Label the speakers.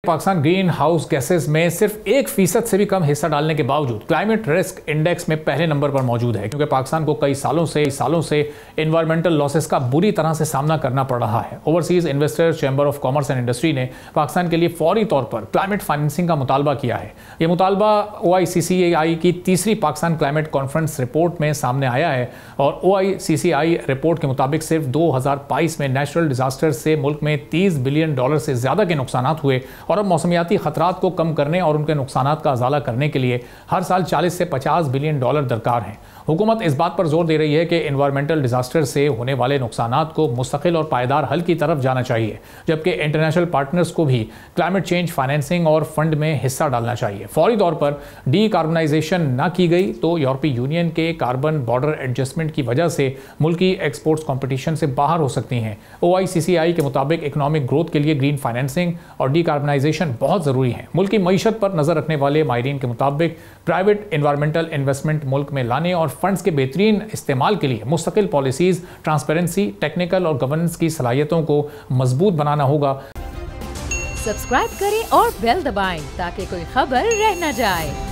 Speaker 1: Pakistan green house gases में सिर्फ 1% से भी कम हिस्सा डालने के बावजूद क्लाइमेट रिस्क इंडेक्स में पहले नंबर पर मौजूद है, क्योंकि पाकिस्तान को कई सालों से एनवायरमेंटल लॉसेस का बुरी तरह से सामना करना पड़ रहा है। Overseas investors chamber of commerce and industry ने पाकिस्तान के लिए फौरी तौर पर क्लाइमेट फाइनेंसिंग का मुतालबा किया है। यह मुतालबा OICCI की तीसरी पाकिस्तान क्लाइमेट कॉन्फ्रेंस रिपोर्ट में सामने आया है और OICCI रिपोर्ट के मुताबिक सिर्फ 2022 में नेचुरल डिजास्टर से मुल्क में $30 बिलियन से ज्यादा के नुकसान हुए और अब मौसमियाती खतरात को कम करने और उनके नुकसानात का अजाला करने के लिए हर साल 40 से $50 बिलियन दरकार हैं। हुकूमत इस बात पर जोर दे रही है कि एनवायरमेंटल डिजास्टर से होने वाले नुकसानात को मुस्तकिल और पायदार हल की तरफ जाना चाहिए, जबकि इंटरनेशनल पार्टनर्स को भी क्लाइमेट चेंज फाइनेंसिंग और फंड में हिस्सा डालना चाहिए। फौरी तौर पर डीकार्बनाइजेशन न की गई तो यूरोपीय यूनियन के कार्बन बॉर्डर एडजस्टमेंट की वजह से मुल्की एक्सपोर्ट्स कंपटीशन से बाहर हो सकती हैं। OICCI के मुताबिक इकोनॉमिक ग्रोथ के लिए ग्रीन फाइनेंसिंग और डीकार्बनाइजेशन बहुत ज़रूरी है। मुल्क की मईशत पर नज़र रखने वाले माहिरीन के मुताबिक प्राइवेट एनवायरमेंटल इन्वेस्टमेंट मुल्क में लाने और फंड्स के बेहतरीन इस्तेमाल के लिए मुस्तकिल पॉलिसीज, ट्रांसपेरेंसी, टेक्निकल और गवर्नेंस की सलाहियतों को मजबूत बनाना होगा।
Speaker 2: सब्सक्राइब करें और बेल दबाएं ताकि कोई खबर रह न जाए।